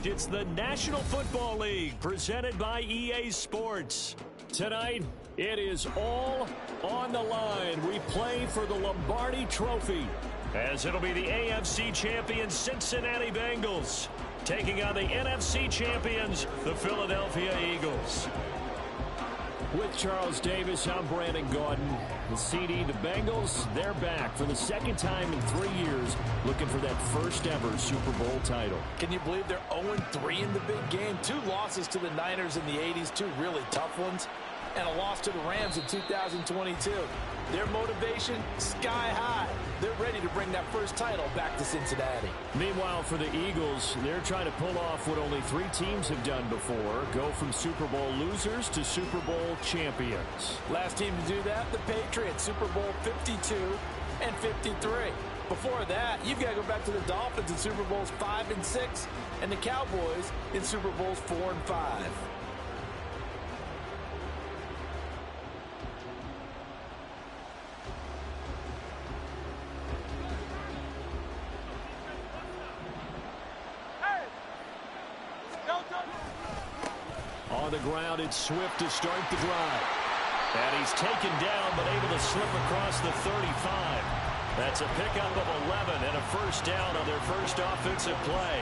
It's the National Football League presented by EA Sports. Tonight, it is all on the line. We play for the Lombardi Trophy, as it'll be the AFC champions Cincinnati Bengals taking on the NFC champions, the Philadelphia Eagles. With Charles Davis, I'm Brandon Gordon. The CD, the Bengals, they're back for the second time in 3 years, looking for that first ever Super Bowl title. Can you believe they're 0-3 in the big game? 2 losses to the Niners in the 80s, 2 really tough ones, and a loss to the Rams in 2022. Their motivation, sky high. They're ready to bring that first title back to Cincinnati. Meanwhile, for the Eagles, they're trying to pull off what only 3 teams have done before, go from Super Bowl losers to Super Bowl champions. Last team to do that, the Patriots, Super Bowl 52 and 53. Before that, you've got to go back to the Dolphins in Super Bowls 5 and 6, and the Cowboys in Super Bowls 4 and 5. On the ground, it's Swift to start the drive. And he's taken down, but able to slip across the 35. That's a pickup of 11 and a first down on their first offensive play.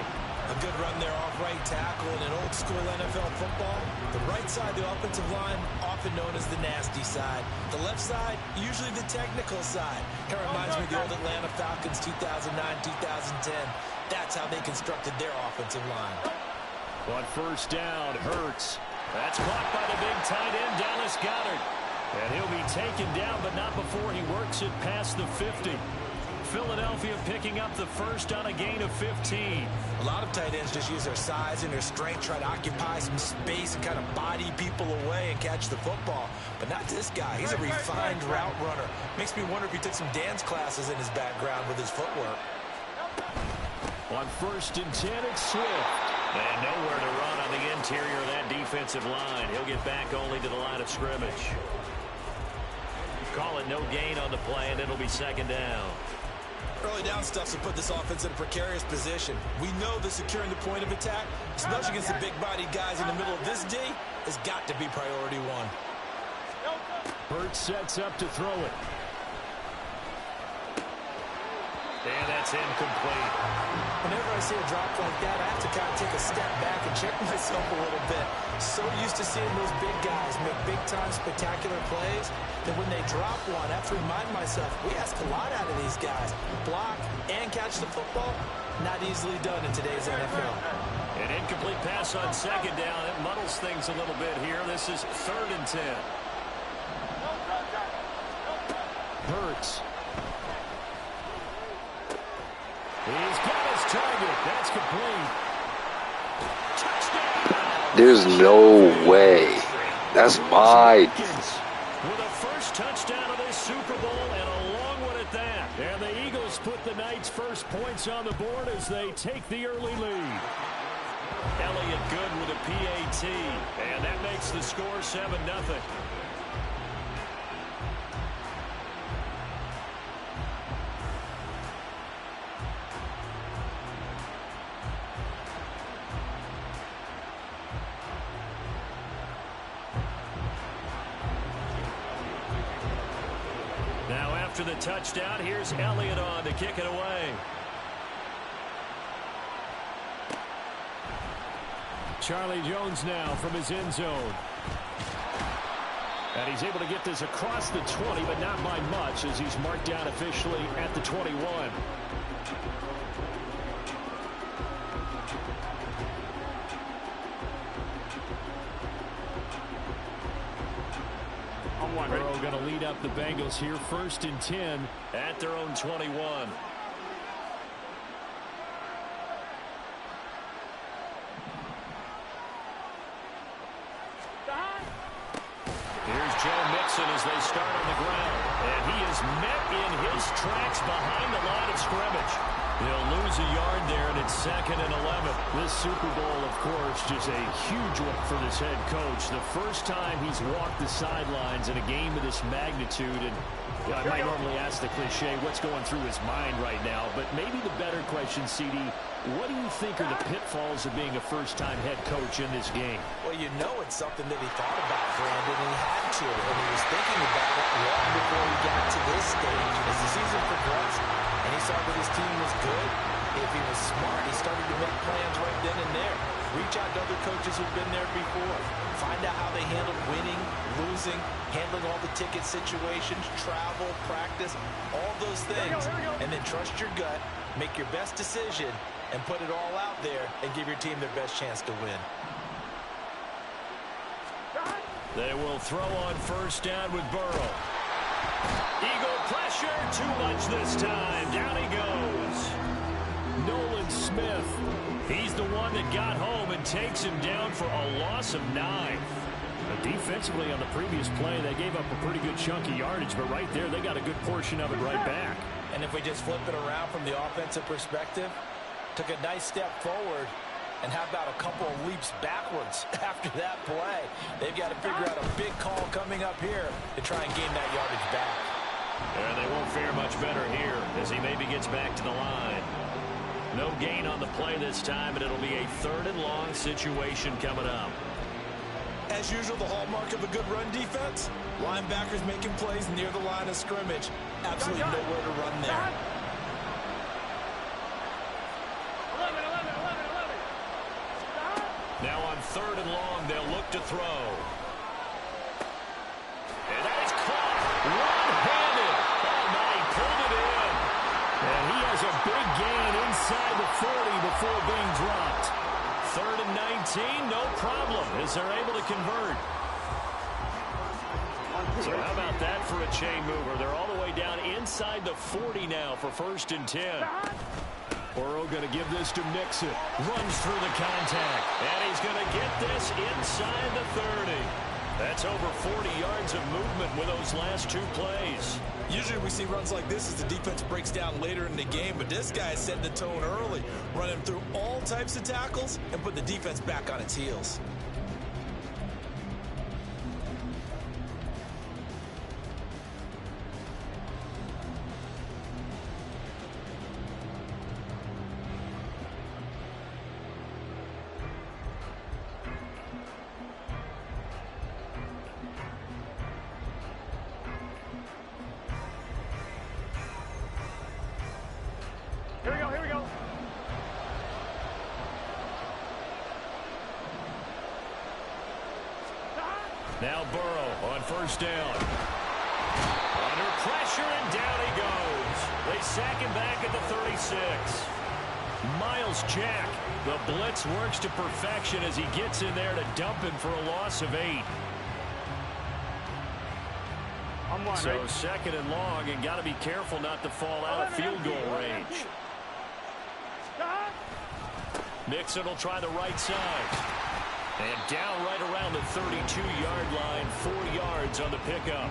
A good run there off right tackle in an old-school NFL football. The right side, the offensive line, often known as the nasty side. The left side, usually the technical side. Kind of reminds me of the old Atlanta Falcons 2009-2010. That's how they constructed their offensive line. On first down, Hurts. That's caught by the big tight end, Dallas Goedert. And he'll be taken down, but not before he works it past the 50. Philadelphia picking up the first on a gain of 15. A lot of tight ends just use their size and their strength, try to occupy some space and kind of body people away and catch the football. But not this guy. He's a refined route runner. Makes me wonder if he took some dance classes in his background with his footwork. On first and 10, it's Swift. And nowhere to run on the interior of that defensive line. He'll get back only to the line of scrimmage. Call it no gain on the play, and it'll be second down. Early down stuff will put this offense in a precarious position. We know that securing the point of attack, especially against the big-bodied guys in the middle of this D, has got to be priority one. Hurts sets up to throw it. And that's incomplete. Whenever I see a drop like that, I have to kind of take a step back and check myself a little bit. So used to seeing those big guys make big-time spectacular plays that when they drop one, I have to remind myself, we ask a lot out of these guys. Block and catch the football, not easily done in today's NFL. An incomplete pass on second down. It muddles things a little bit here. This is 3rd and 10. Hurts. He's got his target. That's complete. Touchdown. There's no way. That's my. With a first touchdown of this Super Bowl and a long one at that. And the Eagles put the Knights' first points on the board as they take the early lead. Elliott good with a PAT. And that makes the score 7-0. After the touchdown, here's Elliott on to kick it away. Charlie Jones now from his end zone. And he's able to get this across the 20, but not by much, as he's marked down officially at the 21. Burrow going to lead up the Bengals here, 1st and 10 at their own 21. Here's Joe Mixon as they start on the ground. And he is met in his tracks behind the line of scrimmage. He'll lose a yard there, and it's 2nd and 11. This Super Bowl, of course, just a huge one for this head coach. The first time he's walked the sidelines in a game of this magnitude. And I might normally ask the cliche, what's going through his mind right now? But maybe the better question, CD, what do you think are the pitfalls of being a first-time head coach in this game? Well, you know it's something that he thought about, Brandon, and he had to. And he was thinking about it long before he got to this stage. As the season progressed, and he saw that his team was good, if he was smart, he started to make plans right then and there. Reach out to other coaches who've been there before. Find out how they handled winning, losing, handling all the ticket situations, travel, practice, all those things. And then trust your gut, make your best decision, and put it all out there and give your team their best chance to win. They will throw on 1st down with Burrow. Eagle pressure, too much this time. Down he goes. Nolan Smith. He's the one that got home and takes him down for a loss of 9. Defensively on the previous play, they gave up a pretty good chunk of yardage, but right there, they got a good portion of it right back. And if we just flip it around from the offensive perspective, took a nice step forward, and how about a couple of leaps backwards after that play? They've got to figure out a big call coming up here to try and gain that yardage back. And they won't fare much better here as he maybe gets back to the line. No gain on the play this time, and it'll be a 3rd and long situation coming up. As usual, the hallmark of a good run defense, linebackers making plays near the line of scrimmage. Absolutely nowhere to run there. Now on 3rd and long, they'll look to throw. And that is caught. One-handed. Oh, my, he pulled it in. And he has a big gain inside the 40 before being dropped. 3rd and 19, no problem, as they're able to convert. So how about that for a chain mover? They're all the way down inside the 40 now for 1st and 10. Burrow going to give this to Mixon. Runs through the contact. And he's going to get this inside the 30. That's over 40 yards of movement with those last 2 plays. Usually we see runs like this as the defense breaks down later in the game, but this guy is setting the tone early, running through all types of tackles and put the defense back on its heels. Here we go. Now Burrow on 1st down. Under pressure, and down he goes. They sack him back at the 36. Miles Jack, the blitz works to perfection as he gets in there to dump him for a loss of 8. So 2nd and long, and got to be careful not to fall out of field goal range. Mixon will try the right side. And down right around the 32-yard line, 4 yards on the pickup.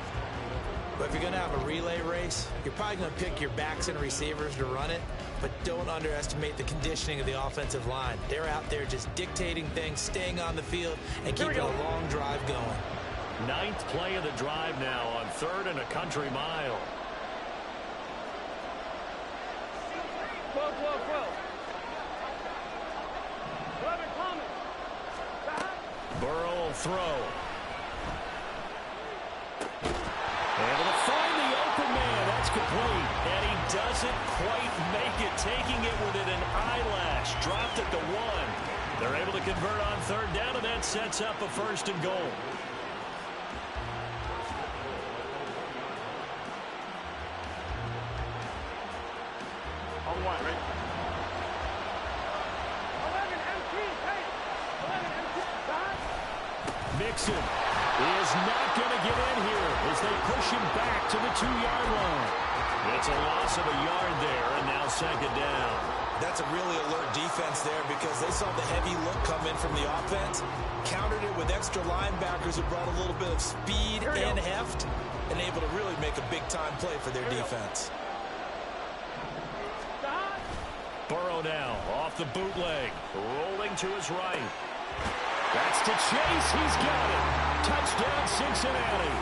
But if you're going to have a relay race, you're probably going to pick your backs and receivers to run it, but don't underestimate the conditioning of the offensive line. They're out there just dictating things, staying on the field, and keeping a long drive going. 9th play of the drive now on 3rd and a country mile. Burrow will throw. Able to find the open man. That's complete. And he doesn't quite make it, taking it within an eyelash. Dropped at the 1. They're able to convert on 3rd down, and that sets up a 1st and goal. Mixon is not going to get in here as they push him back to the 2-yard line. It's a loss of a yard there, and now second down. That's a really alert defense there because they saw the heavy look come in from the offense, countered it with extra linebackers who brought a little bit of speed and heft, and able to really make a big-time play for their defense. Burrow now off the bootleg, rolling to his right. That's to Chase. He's got it. Touchdown, Cincinnati.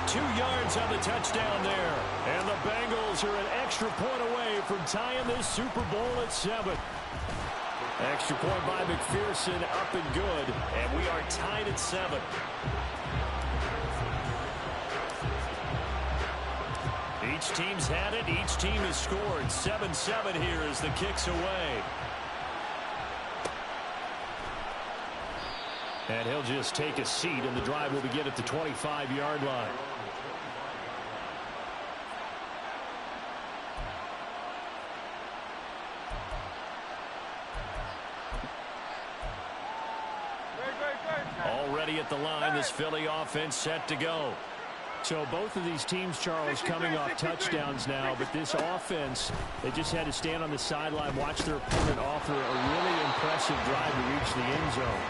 2 yards on the touchdown there. And the Bengals are an extra point away from tying this Super Bowl at 7. Extra point by McPherson, up and good. And we are tied at 7. Each team's had it. Each team has scored. 7-7 here as the kick's away. And he'll just take a seat, and the drive will begin at the 25-yard line. Already at the line, this Philly offense set to go. So both of these teams, Charles, coming off touchdowns now, but this offense, they just had to stand on the sideline, watch their opponent offer a really impressive drive to reach the end zone.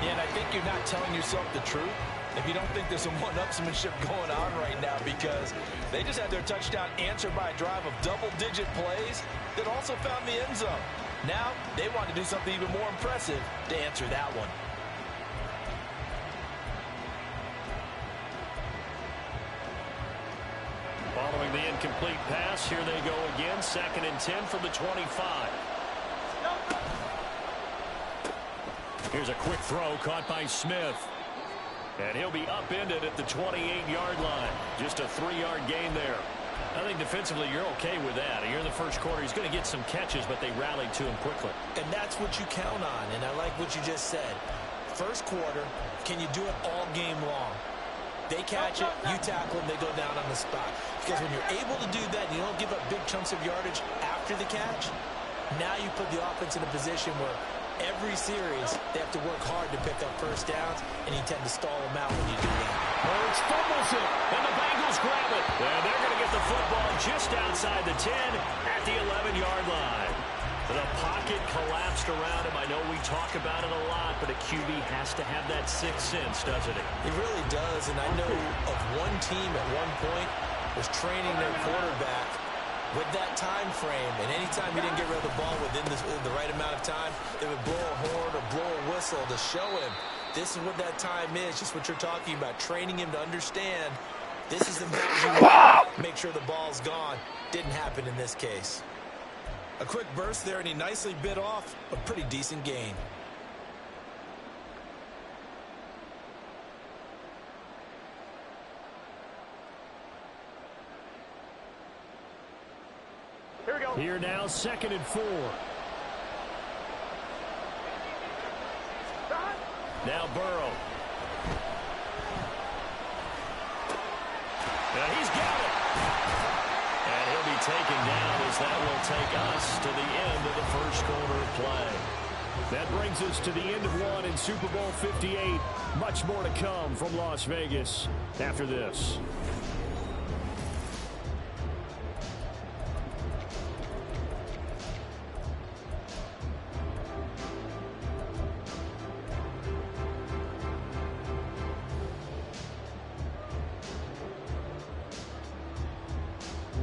Yeah, and I think you're not telling yourself the truth if you don't think there's some one-upsmanship going on right now, because they just had their touchdown answered by a drive of double-digit plays that also found the end zone. Now they want to do something even more impressive to answer that one. Following the incomplete pass, here they go again. 2nd and 10 from the 25. Here's a quick throw caught by Smith. And he'll be upended at the 28-yard line. Just a 3-yard gain there. I think defensively you're okay with that. Here in the first quarter, he's going to get some catches, but they rallied to him quickly. And that's what you count on, and I like what you just said. First quarter, can you do it all game long? They catch it, you tackle them, they go down on the spot. Because when you're able to do that and you don't give up big chunks of yardage after the catch, now you put the offense in a position where every series they have to work hard to pick up first downs, and you tend to stall them out when you do that. Hurts fumbles it, and the Bengals grab it. And they're going to get the football just outside the 10 at the 11-yard line. The pocket collapsed around him. I know we talk about it a lot, but a QB has to have that sixth sense, doesn't it? It really does, and I know of one team at one point was training their quarterback with that time frame, and anytime he didn't get rid of the ball within the right amount of time, they would blow a horn or blow a whistle to show him this is what that time is, just what you're talking about, training him to understand this is the match. Make sure the ball's gone. Didn't happen in this case. A quick burst there, and he nicely bit off a pretty decent gain. Here we go. Here now, 2nd and 4. Now Burrow. And he's got it. And he'll be taken down as that will take us to the end of the first quarter of play. That brings us to the end of one in Super Bowl 58. Much more to come from Las Vegas after this.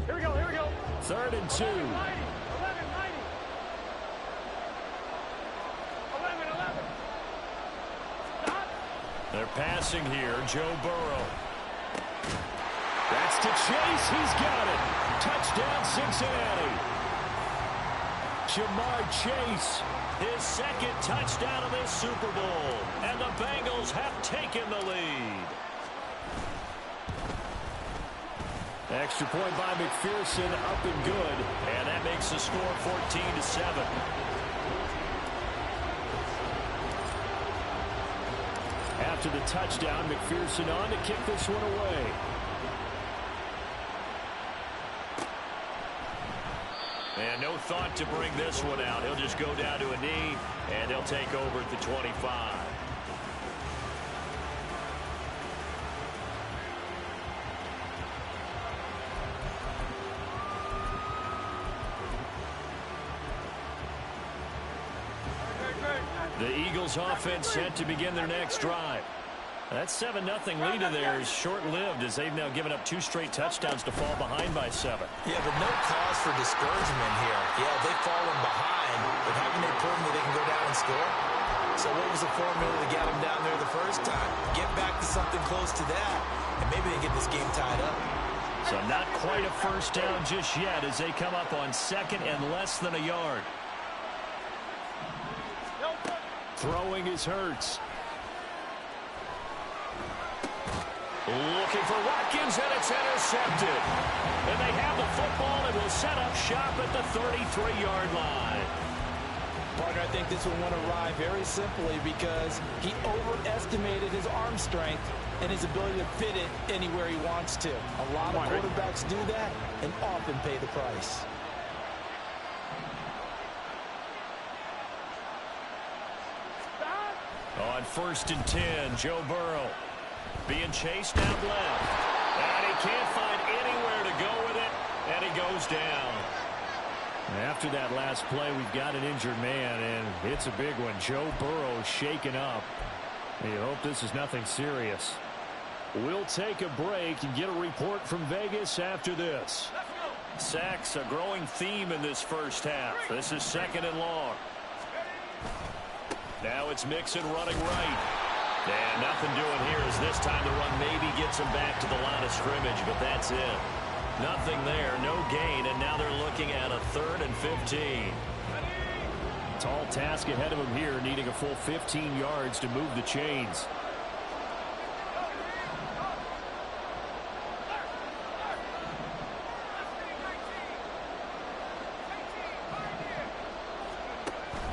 Here we go. 3rd and 2. 11, 90. They're passing here. Joe Burrow. That's to Chase. He's got it. Touchdown, Cincinnati. Jamar Chase, his 2nd touchdown of this Super Bowl. And the Bengals have taken the lead. Extra point by McPherson, up and good. And that makes the score 14-7. After the touchdown, McPherson on to kick this one away. And no thought to bring this one out. He'll just go down to a knee, and they'll take over at the 25. Eagles offense set to begin their next drive. That 7-0 lead of theirs short-lived as they've now given up 2 straight touchdowns to fall behind by 7. Yeah, but no cause for discouragement here. Yeah, they've fallen behind, but haven't they proven that they can go down and score? So what was the formula to get them down there the first time? Get back to something close to that, and maybe they get this game tied up. So not quite a first down just yet as they come up on 2nd and less than a yard. Throwing is Hurts. Looking for Watkins, and it's intercepted. And they have the football and will set up shop at the 33-yard line. Partner, I think this will want to ride very simply because he overestimated his arm strength and his ability to fit it anywhere he wants to. A lot of quarterbacks do that and often pay the price. On 1st and 10, Joe Burrow being chased down left. And he can't find anywhere to go with it, and he goes down. After that last play, we've got an injured man, and it's a big one. Joe Burrow shaken up. You hope this is nothing serious. We'll take a break and get a report from Vegas after this. Sacks, a growing theme in this first half. This is 2nd and long. Now it's Mixon running right. And nothing doing here as this time the run maybe gets him back to the line of scrimmage, but that's it. Nothing there, no gain, and now they're looking at a 3rd and 15. Tall task ahead of him here, needing a full 15 yards to move the chains.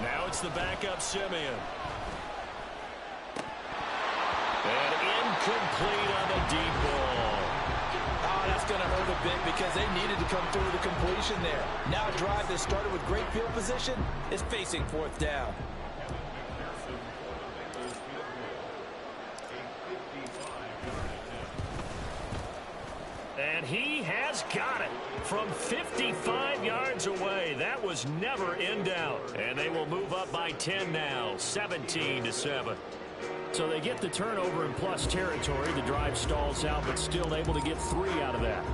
Now it's the backup Simeon. And incomplete on the deep ball. Oh, that's going to hurt a bit because they needed to come through the completion there. Now a drive that started with great field position is facing 4th down. And he has got it from 55 yards away. That was never in doubt. And they will move up by 10 now, 17-7. So they get the turnover in plus territory. The drive stalls out, but still able to get 3 out of that.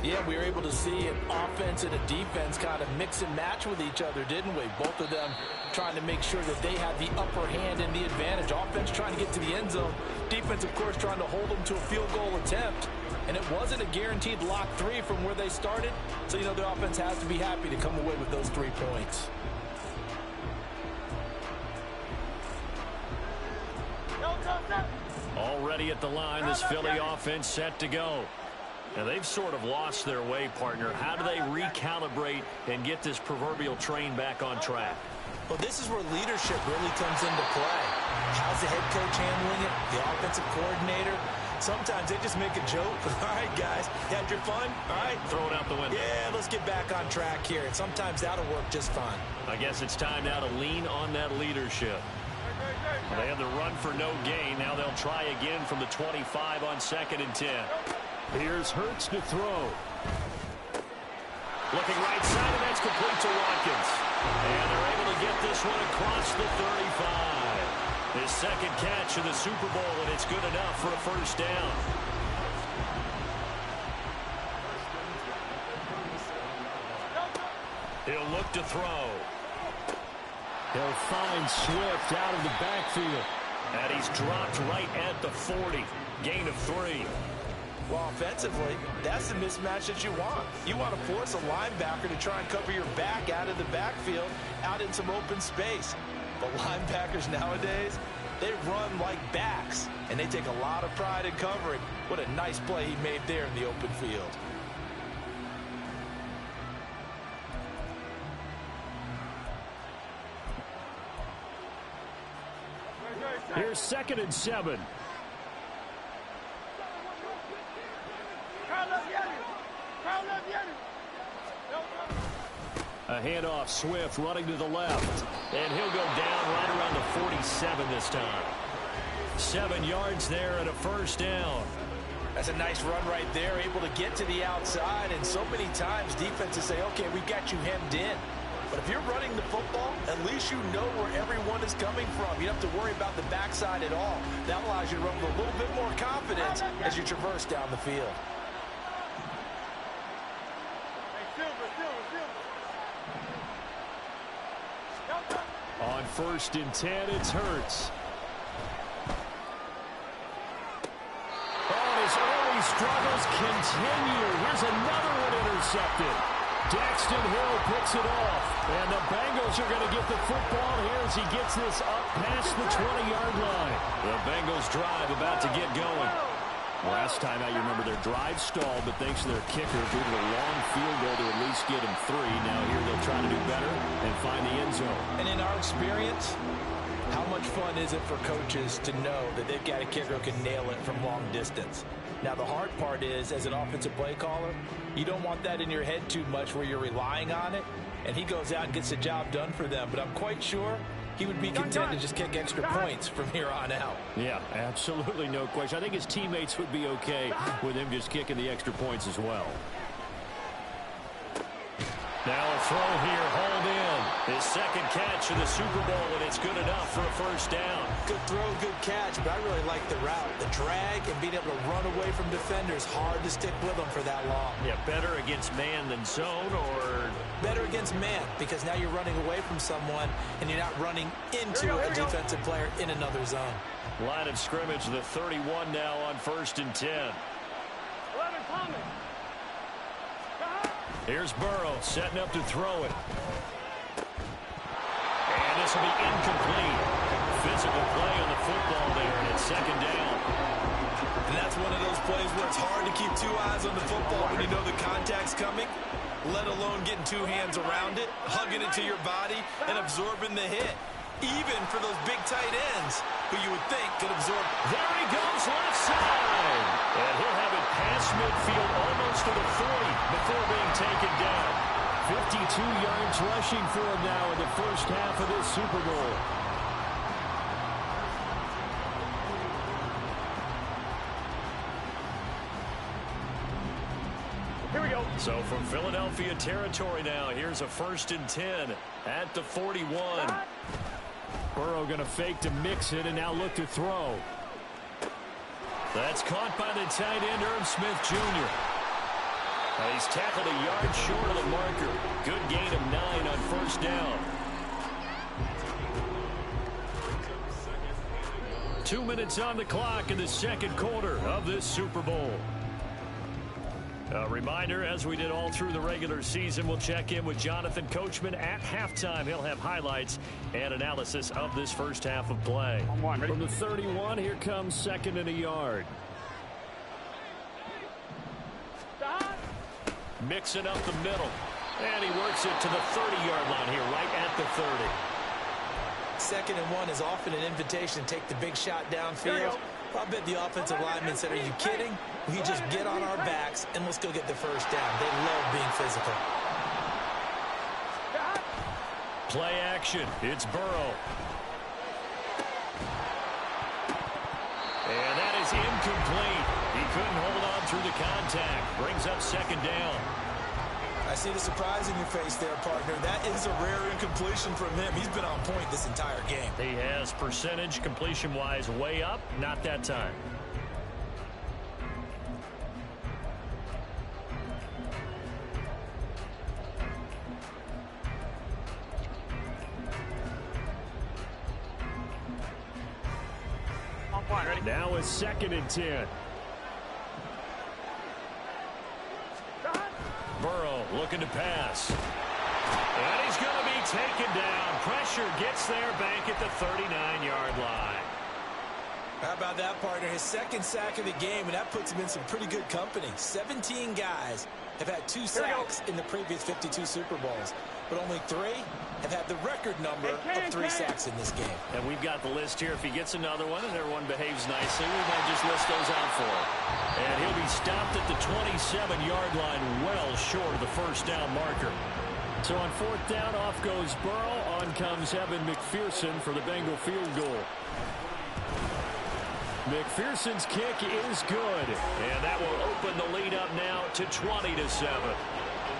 Yeah, we were able to see an offense and a defense kind of mix and match with each other, didn't we? Both of them trying to make sure that they have the upper hand and the advantage. Offense trying to get to the end zone. Defense, of course, trying to hold them to a field goal attempt. And it wasn't a guaranteed lock 3 from where they started. So, you know, the offense has to be happy to come away with those 3 points. Already at the line, this Philly offense set to go. Now, they've sort of lost their way, partner. How do they recalibrate and get this proverbial train back on track? Well, this is where leadership really comes into play. How's the head coach handling it? The offensive coordinator? Sometimes they just make a joke. All right, guys, had your fun? All right. Throw it out the window. Yeah, let's get back on track here. And sometimes that'll work just fine. I guess it's time now to lean on that leadership. Well, they had the run for no gain. Now they'll try again from the 25 on 2nd and 10. Here's Hurts to throw. Looking right side, and that's complete to Watkins. And they're able to get this one across the 35. His 2nd catch of the Super Bowl, and it's good enough for a first down. He'll look to throw. He'll find Swift out of the backfield. And he's dropped right at the 40. Gain of 3. Well, offensively, that's the mismatch that you want. You want to force a linebacker to try and cover your back out of the backfield, out in some open space. But linebackers nowadays, they run like backs, and they take a lot of pride in covering. What a nice play he made there in the open field. Here's 2nd and 7. A handoff, Swift running to the left. And he'll go down right around the 47 this time. 7 yards there and a first down. That's a nice run right there, able to get to the outside. And so many times defenses say, okay, we've got you hemmed in. But if you're running the football, at least you know where everyone is coming from. You don't have to worry about the backside at all. That allows you to run with a little bit more confidence as you traverse down the field. On 1st and 10, it's Hurts. Oh, his early struggles continue. Here's another one intercepted. Daxton Hill picks it off. And the Bengals are going to get the football here as he gets this up past the 20-yard line. The Bengals drive about to get going. Last time out, you remember their drive stalled, but thanks to their kicker, due to the long field goal to at least get him 3. Now here they'll try to do better and find the end zone. And in our experience, how much fun is it for coaches to know that they've got a kicker who can nail it from long distance? Now, the hard part is, as an offensive play caller, you don't want that in your head too much where you're relying on it, and he goes out and gets the job done for them. But I'm quite sure he would be content to just kick extra points from here on out. Yeah, absolutely no question. I think his teammates would be okay with him just kicking the extra points as well. Now a throw here, hauled in. His second catch of the Super Bowl, and it's good enough for a first down. Good throw, good catch, but I really like the route. The drag and being able to run away from defenders, hard to stick with them for that long. Yeah, better against man than zone, or? Better against man, because now you're running away from someone, and you're not running into a defensive player in another zone. Line of scrimmage, the 31 now on 1st and 10. Here's Burrow setting up to throw it. And this will be incomplete. Physical play on the football there, and it's 2nd down. And that's one of those plays where it's hard to keep 2 eyes on the football when you know the contact's coming, let alone getting 2 hands around it, hugging it to your body, and absorbing the hit. Even for those big tight ends, who you would think could absorb. There he goes, left side. And he'll have it past midfield, almost to the 40 before being taken down. 52 yards rushing for him now in the first half of this Super Bowl. Here we go. So from Philadelphia territory now, here's a 1st and 10 at the 41. Burrow going to fake to mix it and now look to throw. That's caught by the tight end, Irv Smith Jr. He's tackled a yard short of the marker. Good gain of 9 on 1st down. 2 minutes on the clock in the 2nd quarter of this Super Bowl. A reminder, as we did all through the regular season, we'll check in with Jonathan Coachman at halftime. He'll have highlights and analysis of this first half of play. From the 31, here comes 2nd and a yard. Mixing up the middle. And he works it to the 30-yard line here, right at the 30. 2nd and 1 is often an invitation to take the big shot downfield. I bet the offensive linemen said, are you kidding? We just get on our backs and let's go get the first down. They love being physical. Play action. It's Burrow. And that is incomplete. He couldn't hold on through the contact. Brings up 2nd down. I see the surprise in your face there, partner. That is a rare incompletion from him. He's been on point this entire game. He has percentage completion-wise way up. Not that time. Now it's 2nd and 10. Burrow looking to pass. And he's going to be taken down. Pressure gets there, bank at the 39-yard line. How about that, partner? His 2nd sack of the game, and that puts him in some pretty good company. 17 guys have had 2 sacks in the previous 52 Super Bowls, but only 3 have had the record number of 3 sacks in this game. And we've got the list here. If he gets another one and everyone behaves nicely, we might just list those out for him. And he'll be stopped at the 27-yard line, well short of the first down marker. So on 4th down, off goes Burrow. On comes Evan McPherson for the Bengal field goal. McPherson's kick is good. And that will open the lead up now to 20-7.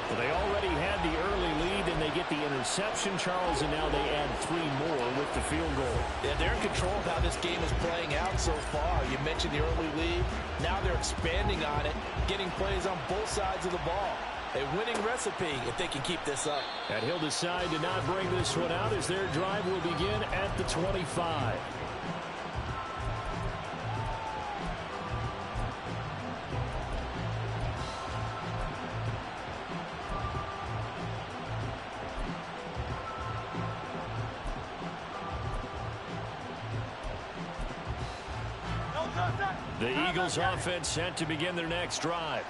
Well, they already had the early lead, and they get the interception, Charles, and now they add 3 more with the field goal. Yeah, they're in control of how this game is playing out so far. You mentioned the early lead. Now they're expanding on it, getting plays on both sides of the ball. A winning recipe if they can keep this up. And he'll decide to not bring this one out as their drive will begin at the 25. The Eagles offense set to begin their next drive.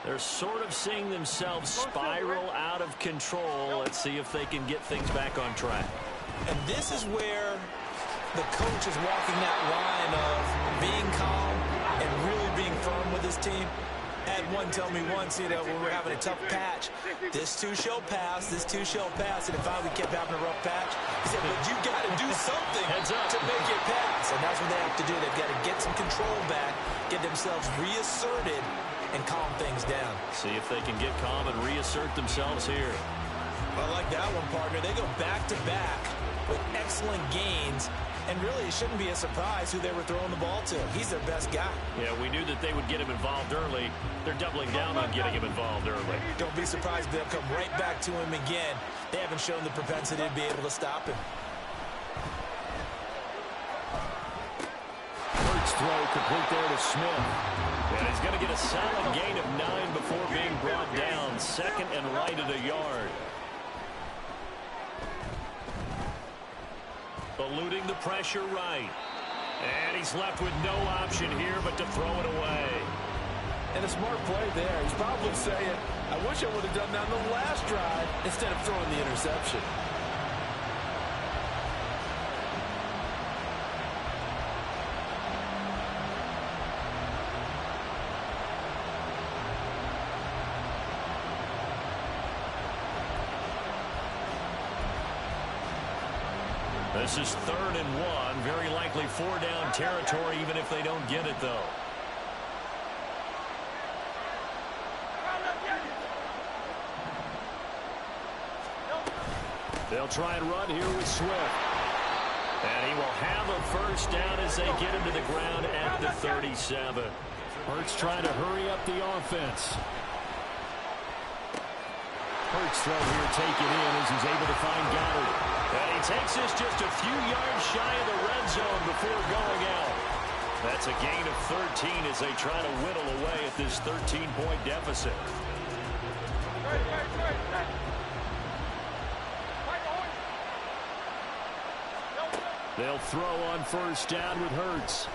They're sort of seeing themselves spiral out of control. Let's see if they can get things back on track. And this is where the coach is walking that line of being calm and really being firm with his team. I had one tell me once, when we were having a tough patch, this too shall pass, this too shall pass, and it finally kept having a rough patch. He said, but you got to do something to make it pass, and that's what they have to do. They've got to get some control back, get themselves reasserted, and calm things down. See if they can get calm and reassert themselves here. I like that one, partner. They go back-to-back with excellent gains. And really, it shouldn't be a surprise who they were throwing the ball to. He's their best guy. Yeah, we knew that they would get him involved early. They're doubling down on getting him involved early. Don't be surprised if they'll come right back to him again. They haven't shown the propensity to be able to stop him. First throw complete there to Smith. And he's going to get a solid gain of 9 before being brought down. Second and right at a yard. Eluding the pressure right. And he's left with no option here but to throw it away. And a smart play there. He's probably saying, I wish I would have done that on the last drive instead of throwing the interception. This is 3rd and 1. Very likely 4-down territory, even if they don't get it, though. They'll try and run here with Swift. And he will have a first down as they get him to the ground at the 37. Hurts trying to hurry up the offense. Hurts throw here taken in as he's able to find Goddard. And he takes this just a few yards shy of the red zone before going out. That's a gain of 13 as they try to whittle away at this 13-point deficit. They'll throw on first down with Hurts.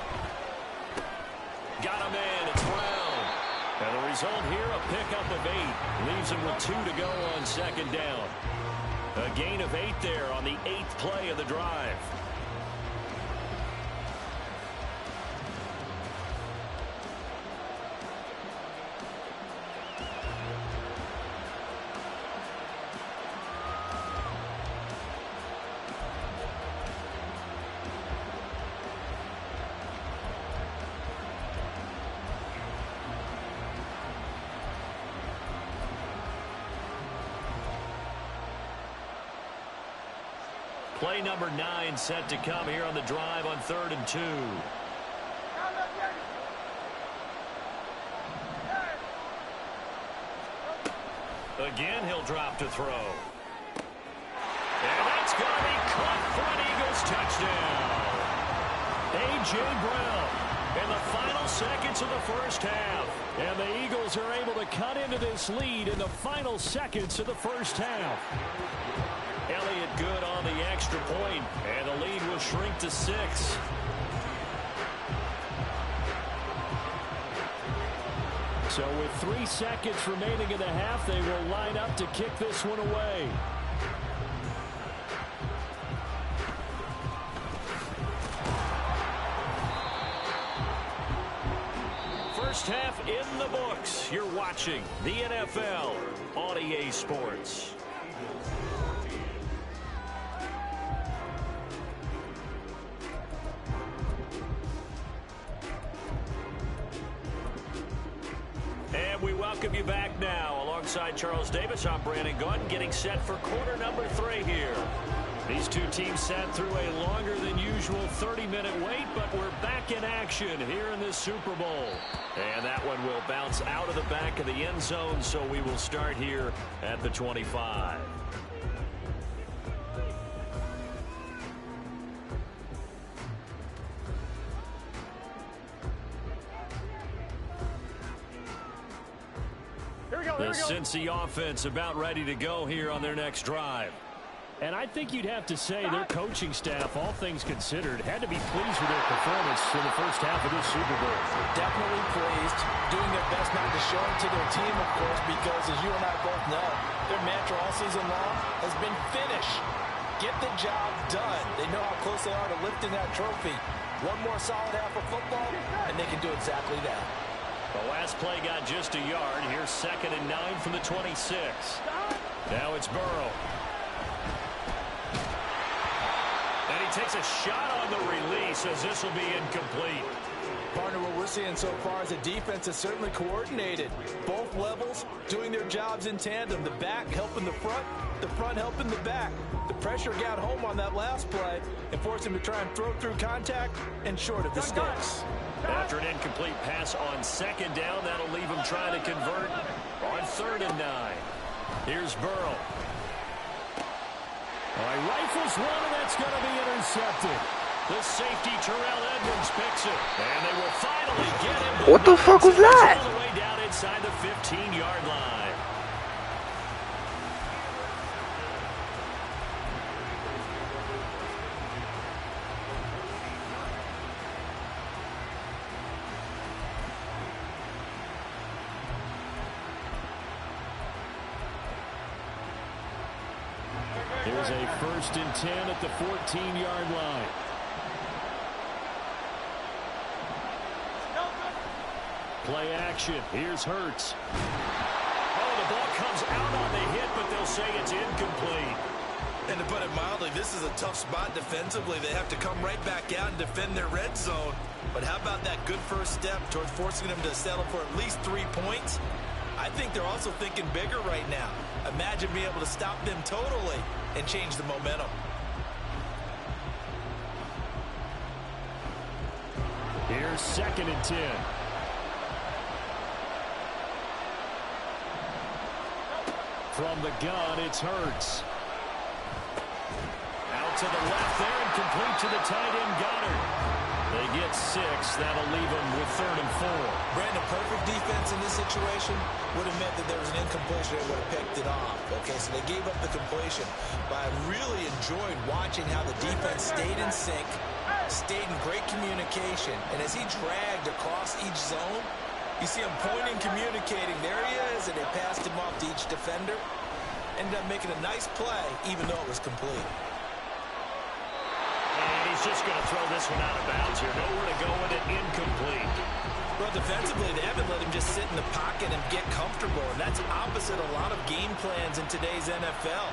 Got a man. It's Brown. And the result here, a pickup of 8. Leaves him with 2 to go on 2nd down. A gain of 8 there on the 8th play of the drive. Play number 9 set to come here on the drive on 3rd and 2. Again, he'll drop to throw. And that's going to be caught for an Eagles touchdown. A.J. Brown in the final seconds of the first half. And the Eagles are able to cut into this lead in the final seconds of the first half. Elliott good on the extra point, and the lead will shrink to 6. So with 3 seconds remaining in the half, they will line up to kick this one away. First half in the books. You're watching the NFL on EA Sports. And we welcome you back now alongside Charles Davis. I'm Brandon Gaudin, getting set for quarter number 3 here. These two teams sat through a longer than usual 30-minute wait, but we're back in action here in this Super Bowl. And that one will bounce out of the back of the end zone, so we will start here at the 25. The Cincy offense about ready to go here on their next drive. And I think you'd have to say their coaching staff, all things considered, had to be pleased with their performance in the first half of this Super Bowl. Definitely pleased, doing their best not to show it to their team, of course, because as you and I both know, their mantra all season long has been finish. Get the job done. They know how close they are to lifting that trophy. One more solid half of football, and they can do exactly that. The last play got just a yard. Here's 2nd and 9 from the 26. Now it's Burrow. And he takes a shot on the release as this will be incomplete. Partner, what we're seeing so far is a defense that's certainly coordinated. Both levels doing their jobs in tandem. The back helping the front helping the back. The pressure got home on that last play and forced him to try and throw through contact and short of the sticks. After an incomplete pass on 2nd down, that'll leave him trying to convert on 3rd and 9. Here's Burrow. He rifles one, and that's going to be intercepted. The safety, Terrell Edmonds, picks it. And they will finally get him. What the fuck was that? All the way down inside the 15-yard line. Here's a 1st and 10 at the 14-yard line. Play action. Here's Hurts. Oh, the ball comes out on the hit, but they'll say it's incomplete. And to put it mildly, this is a tough spot defensively. They have to come right back out and defend their red zone. But how about that good first step towards forcing them to settle for at least 3 points? I think they're also thinking bigger right now. Imagine being able to stop them totally and change the momentum. Here's 2nd and 10. From the gun, it's Hurts. Out to the left there and complete to the tight end Goddard. They get 6. That'll leave them with 3rd and 4. Brandon, perfect defense in this situation would have meant that there was an incompletion. They would have picked it off. Okay, so they gave up the completion. But I really enjoyed watching how the defense stayed in sync, stayed in great communication. And as he dragged across each zone, you see him pointing, communicating. There he is, and they passed him off to each defender. Ended up making a nice play, even though it was complete. And he's just going to throw this one out of bounds here. Nowhere to go with it. Incomplete. Well, defensively, they haven't let him just sit in the pocket and get comfortable. And that's opposite a lot of game plans in today's NFL.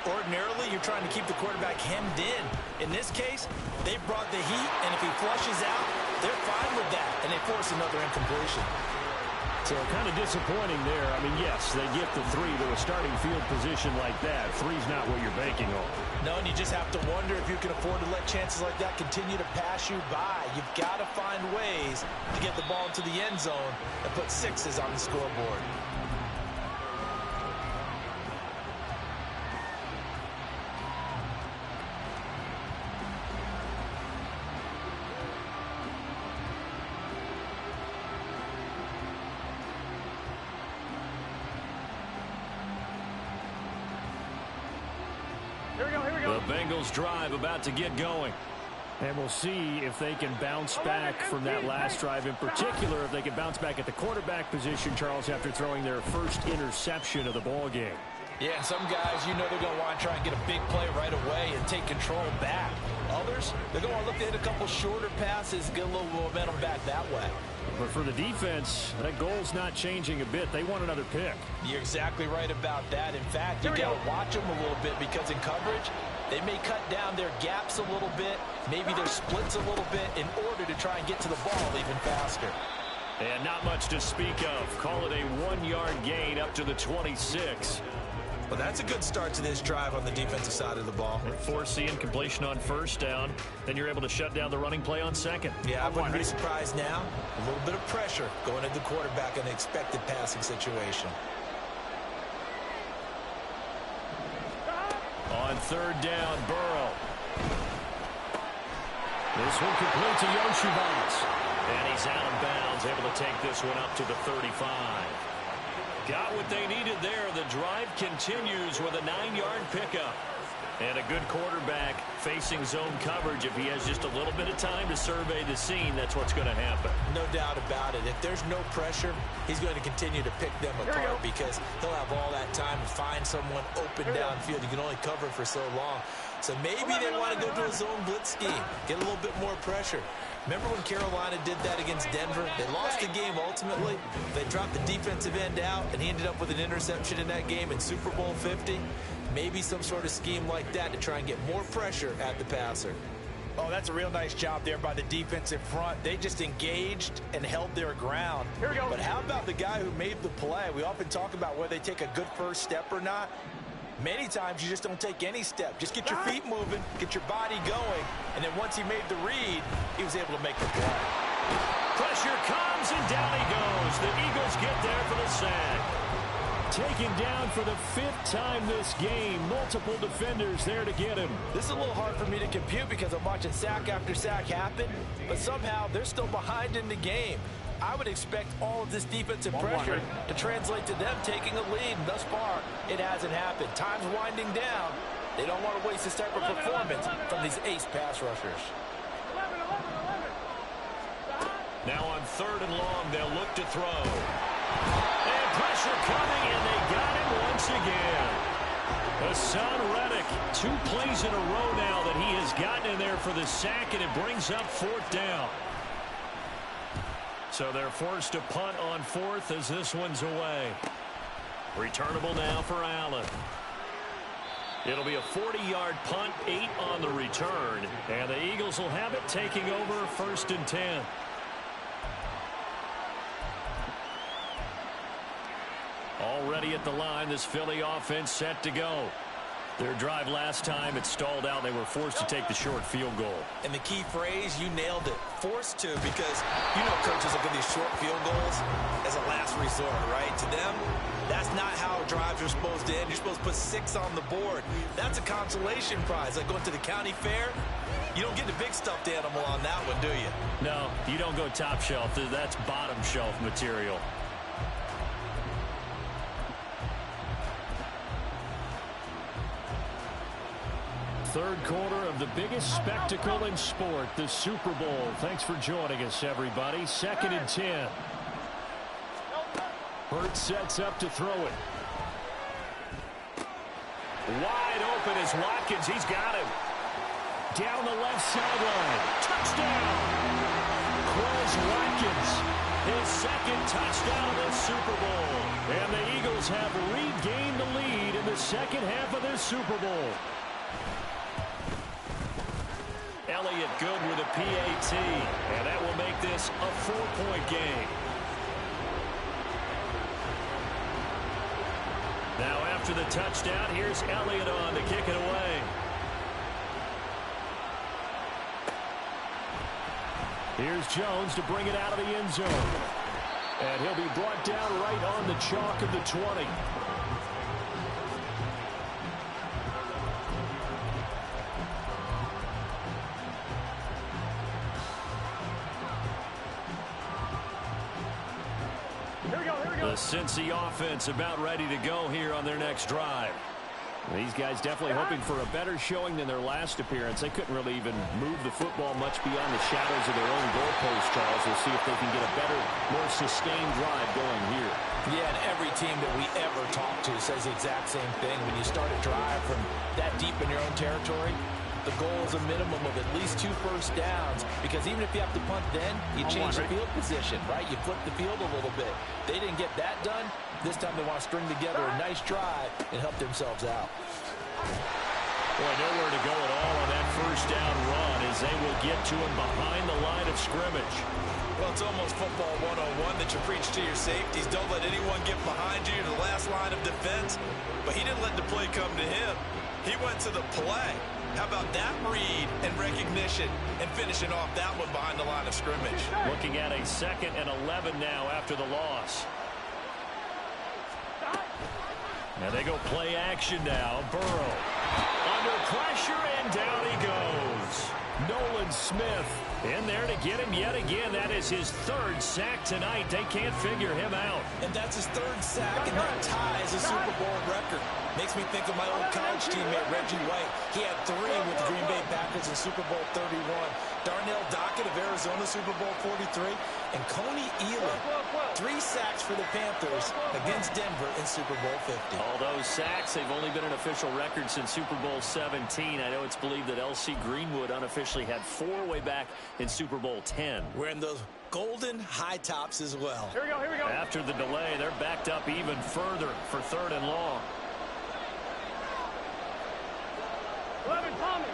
Ordinarily, you're trying to keep the quarterback hemmed in. In this case, they brought the heat, and if he flushes out, they're fine with that, and they force another incompletion. So kind of disappointing there. I mean, yes, they get the 3 to a starting field position like that. 3's not what you're banking on. No, and you just have to wonder if you can afford to let chances like that continue to pass you by. You've got to find ways to get the ball into the end zone and put 6s on the scoreboard. The Bengals drive about to get going. And we'll see if they can bounce back from that last drive. In particular, if they can bounce back at the quarterback position, Charles, after throwing their first interception of the ball game. Yeah, some guys, you know they're going to want to try and get a big play right away and take control back. Others, they're going to want to look to hit a couple shorter passes, get a little momentum back that way. But for the defense, that goal's not changing a bit. They want another pick. You're exactly right about that. In fact, you got to watch them a little bit because in coverage, they may cut down their gaps a little bit, maybe their splits a little bit in order to try and get to the ball even faster. And not much to speak of. Call it a 1-yard gain up to the 26. Well, that's a good start to this drive on the defensive side of the ball. Force the incompletion on first down. Then you're able to shut down the running play on second. Yeah, I wouldn't be surprised now. A little bit of pressure going at the quarterback in an expected passing situation. On third down, Burrow. This one complete to Yoshivas. And he's out of bounds, able to take this one up to the 35. Got what they needed there. The drive continues with a 9-yard pickup. And a good quarterback facing zone coverage. If he has just a little bit of time to survey the scene, that's what's going to happen. No doubt about it. If there's no pressure, he's going to continue to pick them apart because he'll have all that time to find someone open downfield. You can only cover for so long. So maybe they want to go to a zone blitz scheme, get a little bit more pressure. Remember when Carolina did that against Denver? They lost the game ultimately. They dropped the defensive end out, and he ended up with an interception in that game in Super Bowl 50. Maybe some sort of scheme like that to try and get more pressure at the passer. Oh, that's a real nice job there by the defensive front. They just engaged and held their ground. Here we go. But how about the guy who made the play? We often talk about whether they take a good first step or not. Many times you just don't take any step. Just get your feet moving, get your body going, and then once he made the read, he was able to make the play. Pressure comes, and down he goes. The Eagles get there for the sack. Taken down for the 5th time this game. Multiple defenders there to get him. This is a little hard for me to compute because I'm watching sack after sack happen, but somehow they're still behind in the game. I would expect all of this defensive pressure to translate to them taking a lead. And thus far, it hasn't happened. Time's winding down. They don't want to waste this type of performance from these ace pass rushers. Now on 3rd and long, they'll look to throw. And pressure coming, and they got him once again. Hassan Reddick, 2 plays in a row now that he has gotten in there for the sack, and it brings up 4th down. So they're forced to punt on 4th as this one's away. Returnable now for Allen. It'll be a 40-yard punt, 8 on the return. And the Eagles will have it taking over 1st and 10. Already at the line, this Philly offense set to go. Their drive last time, it stalled out. They were forced to take the short field goal. And the key phrase, you nailed it, forced to, because you know coaches look at these short field goals as a last resort, right? To them, that's not how drives are supposed to end. You're supposed to put 6 on the board. That's a consolation prize, like going to the county fair. You don't get the big stuffed animal on that one, do you? No, you don't go top shelf. That's bottom shelf material. Third quarter of the biggest spectacle in sport, the Super Bowl. Thanks for joining us, everybody. 2nd and 10. Hurts sets up to throw it. Wide open is Watkins. He's got him. Down the left sideline. Touchdown. Quez Watkins. His 2nd touchdown of the Super Bowl. And the Eagles have regained the lead in the second half of this Super Bowl. Elliott good with a PAT, and that will make this a 4-point game. Now after the touchdown, here's Elliott on to kick it away. Here's Jones to bring it out of the end zone. And he'll be brought down right on the chalk of the 20. The Cincy offense about ready to go here on their next drive. These guys definitely hoping for a better showing than their last appearance. They couldn't really even move the football much beyond the shadows of their own goalpost, Charles. We'll see if they can get a better, more sustained drive going here. Yeah, and every team that we ever talk to says the exact same thing. When you start a drive from that deep in your own territory, the goal is a minimum of at least 2 first downs, because even if you have to punt then, you change the field position, right? You flip the field a little bit. They didn't get that done. This time they want to string together a nice drive and help themselves out. Boy, nowhere to go at all on that first down run as they will get to him behind the line of scrimmage. Well, it's almost football 101 that you preach to your safeties. Don't let anyone get behind you to the last line of defense. But he didn't let the play come to him. He went to the play. How about that read and recognition and finishing off that one behind the line of scrimmage? Looking at a 2nd and 11 now after the loss. And they go play action now. Burrow under pressure, and down he goes. Nolan Smith in there to get him yet again. That is his 3rd sack tonight. They can't figure him out. And that's his 3rd sack, and that ties a Super Bowl record. Makes me think of my old college teammate, Reggie White. He had 3 with the Green Bay Packers in Super Bowl 31. Darnell Dockett of Arizona, Super Bowl 43. And Coney Elam, 3 sacks for the Panthers against Denver in Super Bowl 50. All those sacks, they've only been an official record since Super Bowl 17. I know it's believed that L.C. Greenwood unofficially had 4 way back in Super Bowl 10. Wearing those golden high tops as well. Here we go, here we go. After the delay, they're backed up even further for 3rd and long. 11, Tommy.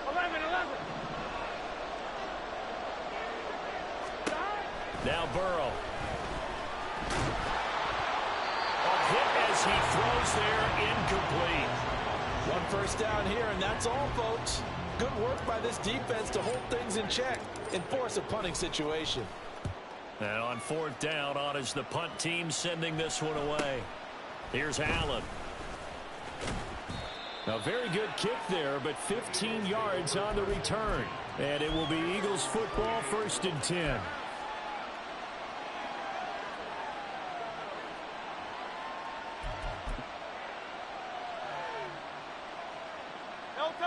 11. Now Burrow. A hit as he throws there, incomplete. 1 first down here, and that's all, folks. Good work by this defense to hold things in check and force a punting situation. And on 4th down, on is the punt team sending this one away. Here's Allen. A very good kick there, but 15 yards on the return. And it will be Eagles football, 1st and 10.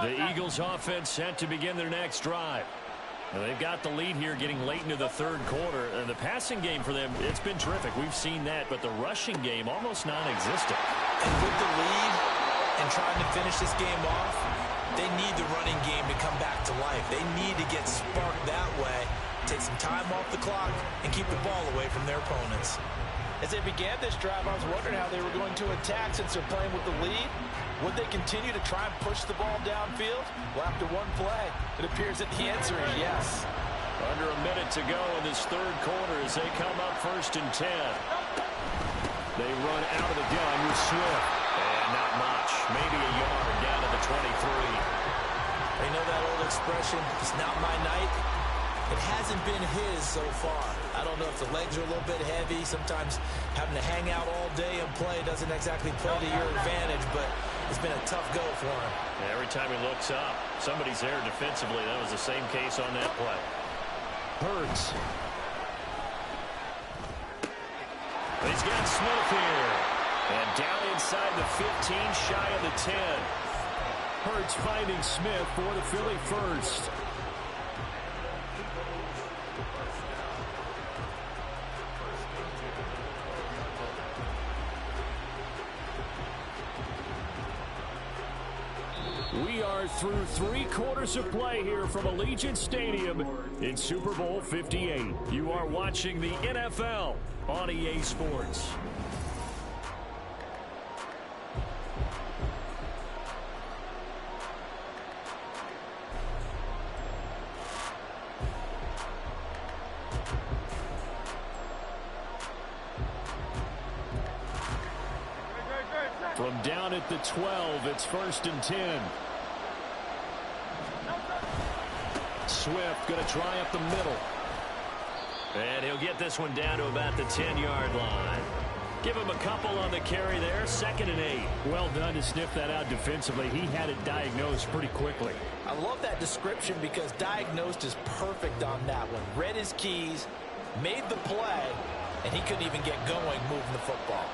The Eagles offense set to begin their next drive. Now they've got the lead here getting late into the 3rd quarter. And the passing game for them, it's been terrific. We've seen that, but the rushing game almost non-existent. And with the lead and trying to finish this game off, they need the running game to come back to life. They need to get sparked that way, take some time off the clock, and keep the ball away from their opponents. As they began this drive, I was wondering how they were going to attack since they're playing with the lead. Would they continue to try and push the ball downfield? Well, after 1 play, it appears that the answer is yes. Under a minute to go in this 3rd quarter as they come up 1st and 10. They run out of the gun with Swift. And not much. Maybe a yard down to the 23. They know that old expression, it's not my night. It hasn't been his so far. I don't know if the legs are a little bit heavy. Sometimes having to hang out all day and play doesn't exactly play to your advantage, but it's been a tough go for him. Every time he looks up, somebody's there defensively. That was the same case on that play. Hurts. He's got Smith here. And down inside the 15, shy of the 10. Hurts finding Smith for the Philly first. We are through 3 quarters of play here from Allegiant Stadium in Super Bowl 58. You are watching the NFL on EA Sports. From down at the 12, it's 1st and 10. Swift going to try up the middle. And he'll get this one down to about the 10-yard line. Give him a couple on the carry there. 2nd and 8. Well done to sniff that out defensively. He had it diagnosed pretty quickly. I love that description because diagnosed is perfect on that one. Read his keys, made the play, and he couldn't even get going moving the football.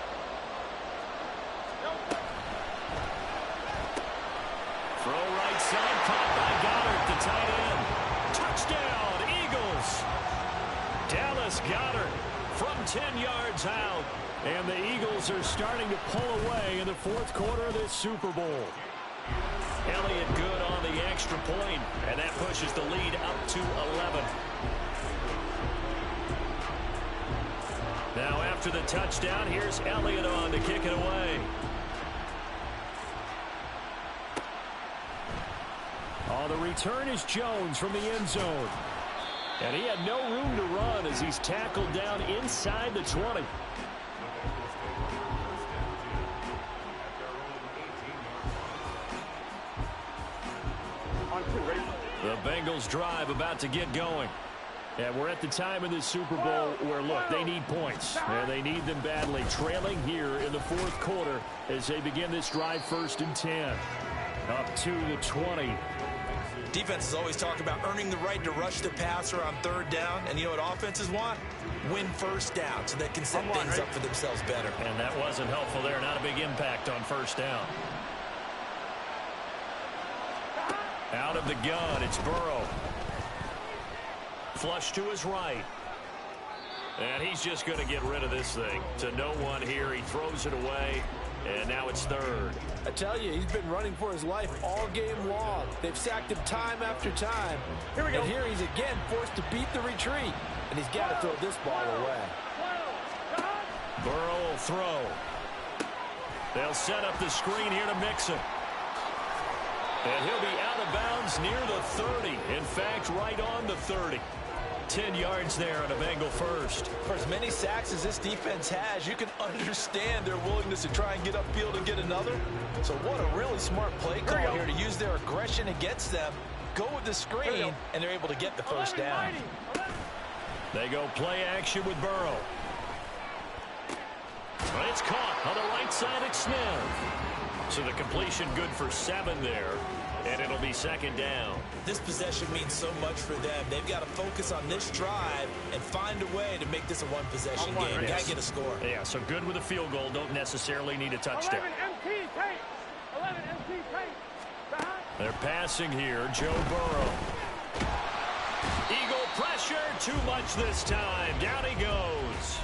Throw right side, caught by Goddard, the tight end. Touchdown, Eagles. Dallas Goddard from 10 yards out. And the Eagles are starting to pull away in the 4th quarter of this Super Bowl. Elliott good on the extra point, and that pushes the lead up to 11. Now after the touchdown, here's Elliott on to kick it away. Oh, the return is Jones from the end zone. And he had no room to run as he's tackled down inside the 20. The Bengals drive about to get going. And we're at the time in this Super Bowl where, look, they need points. And they need them badly. Trailing here in the fourth quarter as they begin this drive 1st and 10. Up to the 20. Defenses always talk about earning the right to rush the passer on 3rd down. And you know what offenses want? Win 1st down so they can set things up for themselves better. And that wasn't helpful there. Not a big impact on 1st down. Out of the gun, it's Burrow. Flush to his right. And he's just going to get rid of this thing. To no one here. He throws it away. And now it's 3rd. I tell you, he's been running for his life all game long. They've sacked him time after time. Here we go. And here he's again forced to beat the retreat. And he's got to throw this ball away. Burrow will throw. They'll set up the screen here to Mixon. And he'll be out of bounds near the 30. In fact, right on the 30. 10 yards there on a Bengal first. For as many sacks as this defense has, you can understand their willingness to try and get upfield and get another. So what a really smart play call here to use their aggression against them. Go with the screen, and they're able to get the 1st down. They go play action with Burrow. But it's caught on the right side at Smith. So the completion good for 7 there. And it'll be 2nd down. This possession means so much for them. They've got to focus on this drive and find a way to make this a one-possession game. Yes. Got to get a score. Yeah, so good with a field goal. Don't necessarily need a touchdown. 11 MT tape. They're passing here. Joe Burrow. Eagle pressure. Too much this time. Down he goes.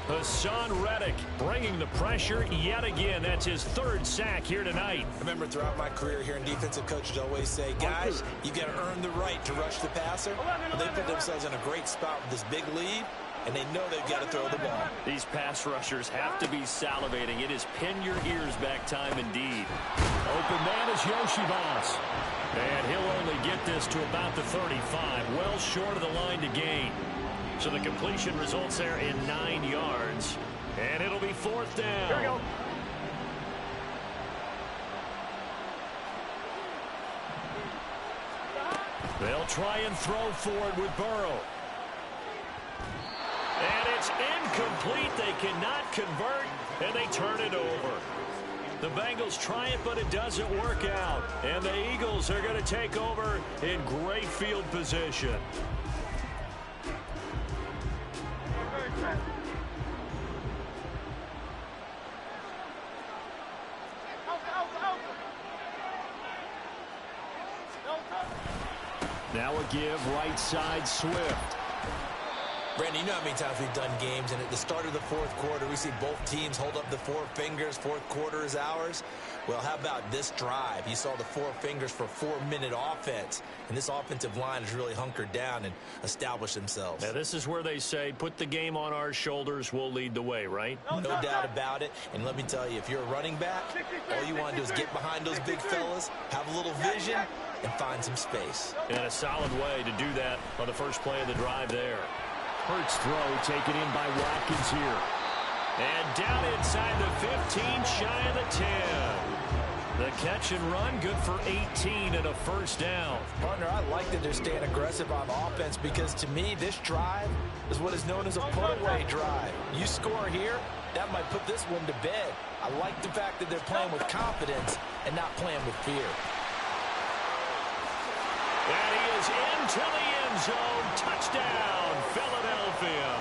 Hassan Reddick bringing the pressure yet again. That's his 3rd sack here tonight. I remember throughout my career here in defensive coaches always say, guys, you got to earn the right to rush the passer. They put themselves in a great spot with this big lead, and they know they've got to throw the ball. These pass rushers have to be salivating. It is pin your ears back time indeed. Open man is Yoshibas. And he'll only get this to about the 35. Well short of the line to gain. So the completion results there in 9 yards. And it'll be 4th down. Here we go. They'll try and throw forward with Burrow. And it's incomplete. They cannot convert, and they turn it over. The Bengals try it, but it doesn't work out. And the Eagles are going to take over in great field position. Now a give right side Swift. Brandon, you know how many times we've done games, and at the start of the 4th quarter, we see both teams hold up the 4 fingers. 4th quarter is ours. Well, how about this drive? You saw the 4 fingers for 4-minute offense, and this offensive line has really hunkered down and established themselves. Now, this is where they say, put the game on our shoulders, we'll lead the way, right? No doubt about it. And let me tell you, if you're a running back, all you want to do is get behind those big fellas, have a little vision, and find some space. And a solid way to do that on the first play of the drive there. Hurts throw taken in by Watkins here. And down inside the 15, shy of the 10. The catch and run, good for 18 and a 1st down. Partner, I like that they're staying aggressive on offense because to me, this drive is what is known as a put-away drive. You score here, that might put this one to bed. I like the fact that they're playing with confidence and not playing with fear. And he is into the end zone. Touchdown, Philadelphia.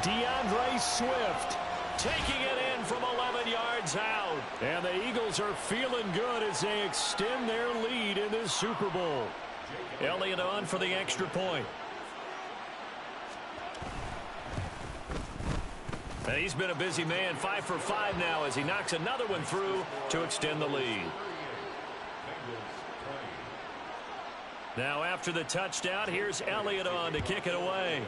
DeAndre Swift taking it in from 11 yards out. And the Eagles are feeling good as they extend their lead in this Super Bowl. Elliott on for the extra point. And he's been a busy man, 5 for 5 now as he knocks another one through to extend the lead. Now after the touchdown, here's Elliott on to kick it away.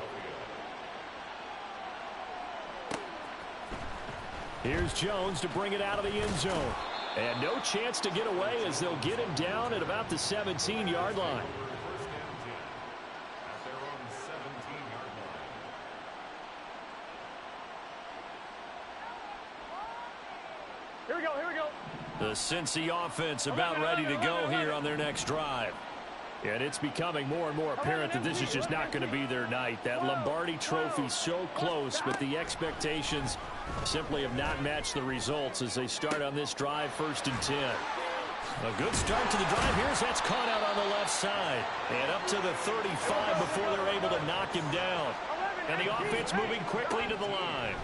Here's Jones to bring it out of the end zone. And no chance to get away as they'll get him down at about the 17-yard line. Here we go, here we go. The Cincy offense about ready to go here on their next drive. And it's becoming more and more apparent that this is just not going to be their night. That Lombardi Trophy so close, but the expectations simply have not matched the results as they start on this drive, 1st and 10. A good start to the drive. Here's that's caught out on the left side. And up to the 35 before they're able to knock him down. And the offense moving quickly to the line.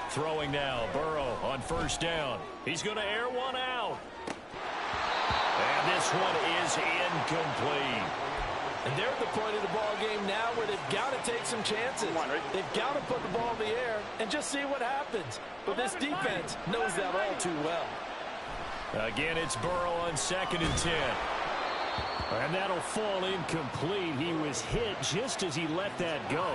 Throwing now, Burrow on 1st down. He's going to air one out. And this one is incomplete. And they're at the point of the ball game now where they've got to take some chances. They've got to put the ball in the air and just see what happens. But this defense knows that all too well. Again, it's Burrow on 2nd and 10. And that'll fall incomplete. He was hit just as he let that go.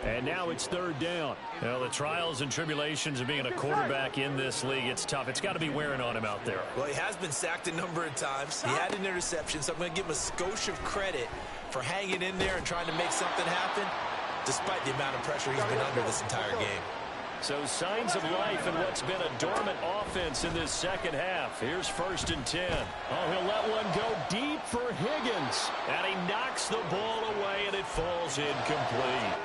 And now it's 3rd down. Well, the trials and tribulations of being a quarterback in this league, it's tough. It's got to be wearing on him out there. Well, he has been sacked a number of times. He had an interception, so I'm going to give him a skosh of credit for hanging in there and trying to make something happen, despite the amount of pressure he's been under this entire game. So signs of life in what's been a dormant offense in this second half. Here's 1st and 10. Oh, he'll let one go deep for Higgins. And he knocks the ball away, and it falls incomplete.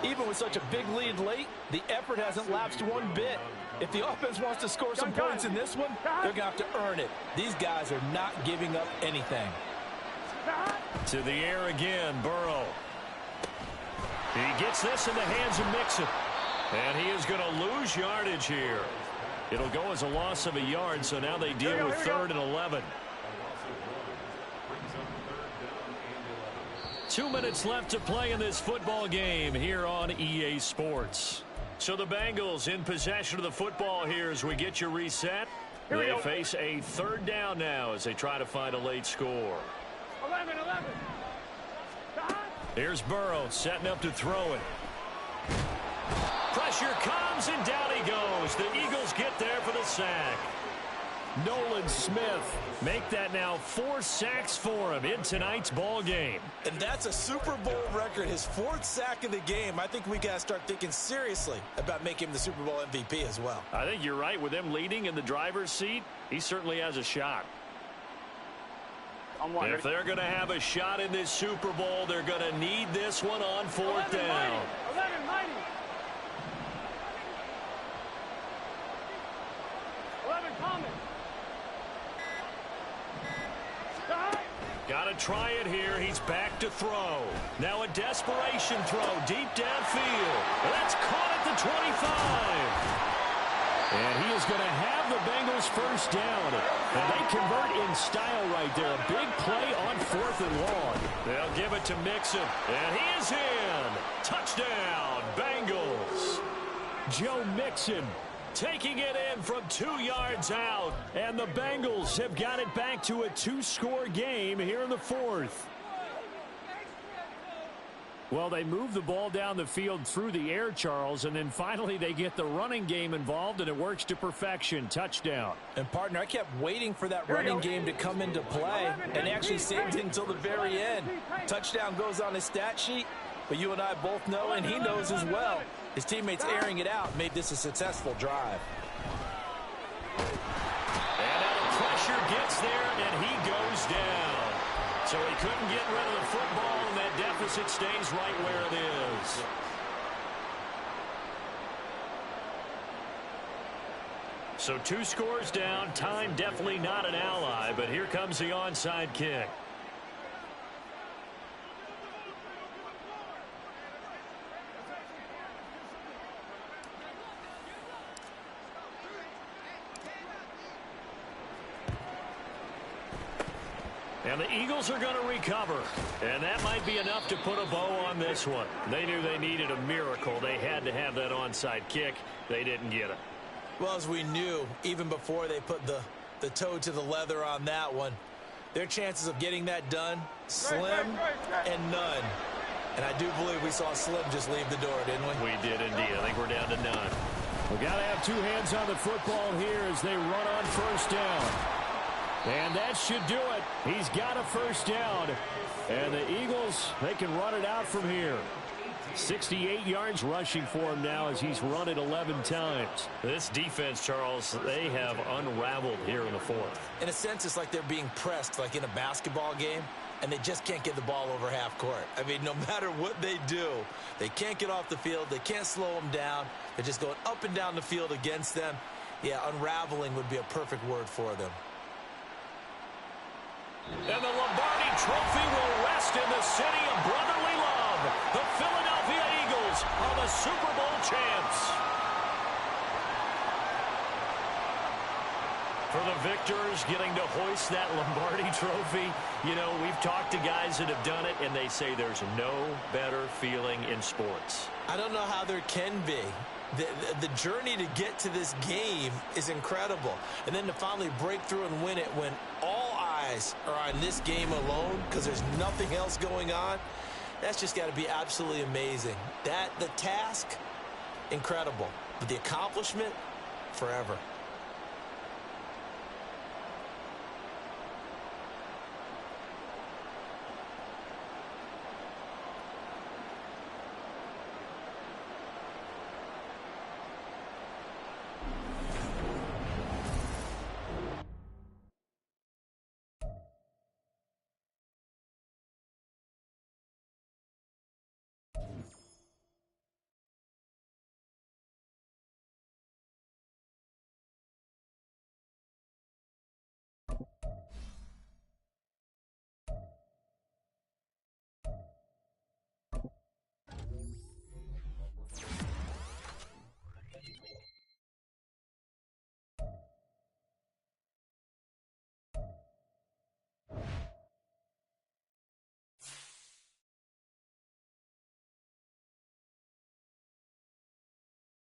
Even with such a big lead late, the effort hasn't lapsed one bit. If the offense wants to score some points in this one, they're going to have to earn it. These guys are not giving up anything. To the air again, Burrow. He gets this in the hands of Mixon. And he is going to lose yardage here. It'll go as a loss of a yard, so now they deal with 3rd and 11. 2 minutes left to play in this football game here on EA Sports. So the Bengals in possession of the football here as we get you reset. They face a 3rd down now as they try to find a late score. 11. Here's Burrow setting up to throw it. Pressure comes, and down he goes. The Eagles get there for the sack. Nolan Smith make that now 4 sacks for him in tonight's ball game. And that's a Super Bowl record, his 4th sack of the game. I think we got to start thinking seriously about making him the Super Bowl MVP as well. I think you're right. With him leading in the driver's seat, he certainly has a shot. If they're going to have a shot in this Super Bowl, they're going to need this one on 4th down. 11, mighty. 11, common. Got to try it here. He's back to throw. Now a desperation throw deep downfield. That's caught at the 25. And he is going to have the Bengals 1st down. And they convert in style right there. A big play on 4th and long. They'll give it to Mixon. And he is in. Touchdown, Bengals. Joe Mixon taking it in from 2 yards out. And the Bengals have got it back to a 2-score game here in the 4th. Well, they move the ball down the field through the air, Charles, and then finally they get the running game involved, and it works to perfection. Touchdown. And, partner, I kept waiting for that running game to come into play, and actually saved it until the very end. Touchdown goes on his stat sheet, but you and I both know, and he knows as well, his teammates airing it out made this a successful drive. And now the pressure gets there, and he goes down. So he couldn't get rid of the football, and that deficit stays right where it is. So 2 scores down. Time definitely not an ally, but here comes the onside kick. And the Eagles are going to recover. And that might be enough to put a bow on this one. They knew they needed a miracle. They had to have that onside kick. They didn't get it. Well, as we knew, even before they put the toe to the leather on that one, their chances of getting that done, slim and none. And I do believe we saw Slim just leave the door, didn't we? We did indeed. I think we're down to none. We've got to have 2 hands on the football here as they run on 1st down. And that should do it. He's got a 1st down. And the Eagles, they can run it out from here. 68 yards rushing for him now as he's run it 11 times. This defense, Charles, they have unraveled here in the fourth. In a sense, it's like they're being pressed like in a basketball game, and they just can't get the ball over half court. I mean, no matter what they do, they can't get off the field. They can't slow them down. They're just going up and down the field against them. Yeah, unraveling would be a perfect word for them. And the Lombardi Trophy will rest in the city of brotherly love. The Philadelphia Eagles are the Super Bowl champs. For the victors getting to hoist that Lombardi Trophy, you know, we've talked to guys that have done it, and they say there's no better feeling in sports. I don't know how there can be. The journey to get to this game is incredible. And then to finally break through and win it when all eyes are on this game alone because there's nothing else going on, that's just got to be absolutely amazing. The task, incredible. But the accomplishment, forever.